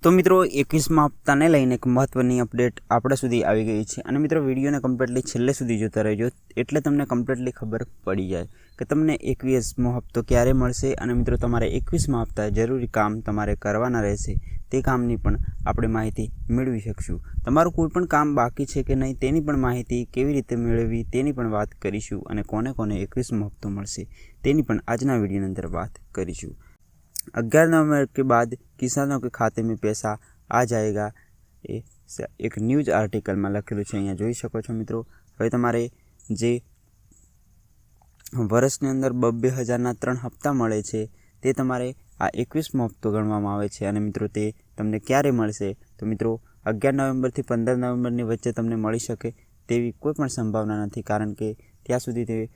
तो मित्रों 21 हप्ताने लईने एक महत्वनी अपडेट आपणा सुधी आवी गई है और मित्रों वीडियो ने कम्प्लीटली छेल्ले सुधी जोता रहेजो एटले तमने कम्प्लीटली खबर पड़ी जाए कि तमने 21मो हप्तो क्यारे मळशे और मित्रों तमारे 21मा हप्ता जरूरी काम तमारे करवाना रहेशे ते कामनी पण आपणे माहिती मेळवी शकशुं। तमारुं कोईपण काम बाकी छे के नहीं तेनी पण माहिती केवी रीते मेळवी तेनी पण वात करीशुं और कोने कोने 21मो हप्तो मळशे तेनी पण आजना विडियोनी अंदर वात करीशुं। 11 नवंबर के बाद किसानों के खाते में पैसा आ जाएगा ए एक न्यूज़ आर्टिकल में लखेलू है। अहींया जोई शको छो मित्रों। हवे तमारे जे वर्षनी अंदर 2,000 3 हप्ता मळे छे ते तमारे आ 21मो हप्तो गणवामां आवे छे अने मित्रों ते तमने क्यारे मळशे तो मित्रों 11 नवंबर थी 15 नवंबरनी वच्चे तमने मळी शके तेवी कोईपण संभावना नथी, कारण के त्यां सुधी ते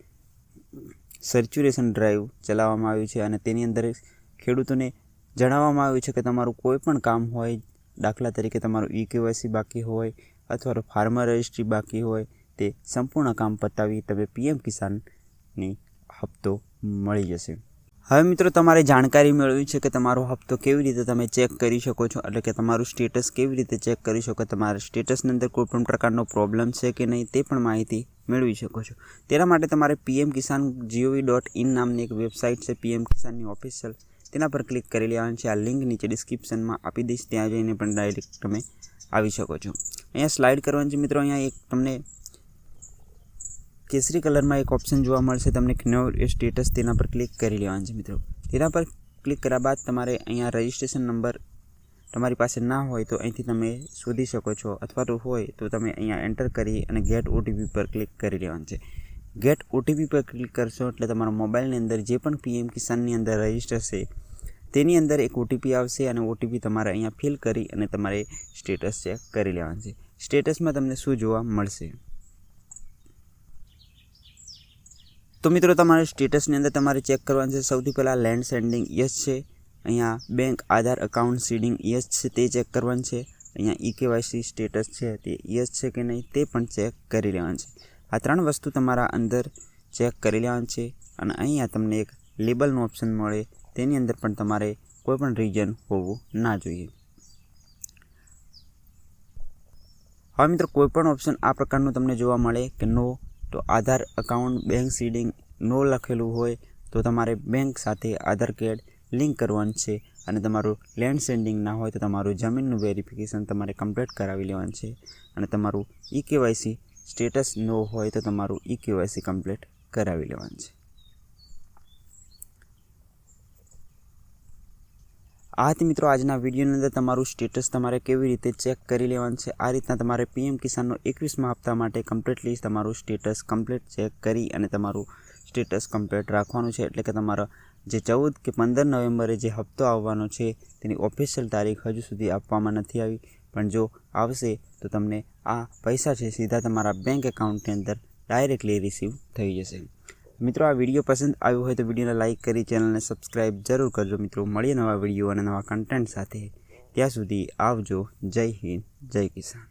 सर्क्युलेशन ड्राइव चलाववामां आवी छे अने तेनी अंदर खेडूतोने जणाववामां आव्युं छे के तमारुं कोईपण काम होय, दाखला तरीके तमारुं ई-केवायसी बाकी होय अथवा तो फार्मर रजिस्ट्री बाकी होय ते संपूर्ण काम पतावी तमे पीएम किसाननी हप्तो मळी जशे। हवे मित्रों तमारे जानकारी मेळवी छे के तमारो हप्तो केवी रीते तमे चेक करी शको छो, एटले के तमारुं स्टेटस केवी रीते चेक करी शको, तमारा स्टेटसनी अंदर कोईपण प्रकारनो प्रॉब्लम छे के नहीं ते पण माहिती मेळवी शको छो। तेना माटे तमारे pmkisan.gov.in नामनी एक वेबसाइट छे पीएम किसाननी ऑफिशियल तेना पर क्लिक करी लेवानुं छे। आ लिंक नीचे डिस्क्रिप्शन में आपी दईश, त्यां जईने पण डायरेक्ट तमे आवी शको छो। अहींया स्लाइड करवानी छे मित्रों। अहींया एक तमने केसरी कलर में एक ऑप्शन जोवा मळशे, तमने नो स्टेटस तेना पर क्लिक करी लेवानुं छे मित्रों। तेना पर क्लिक कर्या बाद तमारे अहींया रजिस्ट्रेशन नंबर तमारी पासे ना होय तो अहींथी तमे शोधी शको छो, अथवा तो होय तो तमे अहींया एंटर करी अने गेट ओटीपी पर क्लिक करी लेवानुं छे। गेट ओटीपी पर क्लिक करशो एटले तमारा मोबाइलनी अंदर जे पण पीएम किसाननी अंदर रजिस्टर छे तेनी अंदर एक ओटीपी आवशे अने ओटीपी तमारे अहींया फिल करी अने तमारे स्टेटस चेक करी लेवानुं छे। स्टेटस में तमने शुं जोवा मळशे तो मित्रों तमारे स्टेटसनी अंदर तमारे चेक करवानुं छे। सौथी पहेला लैंड सेंडिंग यस छे, अहींया बैंक आधार अकाउंट सीडिंग यस छे ते चेक करवानुं छे। अहींया ई-केवायसी स्टेटस छे ते यस छे के नहीं ते पण चेक करी लेवानुं छे। आ त्रण वस्तु तमारा अंदर चेक करी लेवानुं छे अने अहींया तमने एक लेबलनो ऑप्शन मळे तेनी अंदर पण तमारे कोईपण रीजन होवुं ना जोईए। हवे मित्रों कोईपण ऑप्शन आ प्रकारनुं तमने जोवा मळे के नो तो आधार अकाउंट बैंक सीडिंग नो लखेलुं होय तो तमारे बैंक साथे आधार कार्ड लिंक करवानुं छे अने तमारुं लैंड सेंडिंग ना होय तो तमारुं जमीननुं वेरिफिकेशन तमारे कम्प्लीट करावी लेवानुं छे अने तमारुं ई-केवायसी स्टेटस नो होय तो तमारुं ई-केवायसी कम्प्लीट करावी लेवानुं छे। आ हती मित्रों आजना विडियोनी अंदर तमारुं स्टेटस तमारे केवी रीते चेक करी लेवानुं छे। आ रीतना तमारे पीएम किसाननो 21मा हप्ता माटे कम्प्लीटली तमारुं स्टेटस कम्प्लीट चेक करी अने तमारुं स्टेटस कम्प्लीट राखवानुं छे। एटले के तमारा जे 14 के 15 नवेम्बरे जे हप्तो आववानो छे तेनी ऑफिशियल तारीख हजू सुधी आपवामां नथी आवी, पण जो आवशे तो तमने आ पैसा छे सीधा तमारा बैंक एकाउंटनी अंदर डायरेक्टली रिसीव थई जशे। मित्रों आ विडियो पसंद आव्यो होय तो विडियोने लाइक करी चेनल ने सब्सक्राइब जरूर करजो। मित्रों मळीए नवा विडियो अने नवा कन्टेंट साथे, त्यां सुधी आवजो। जय हिंद, जय किसान।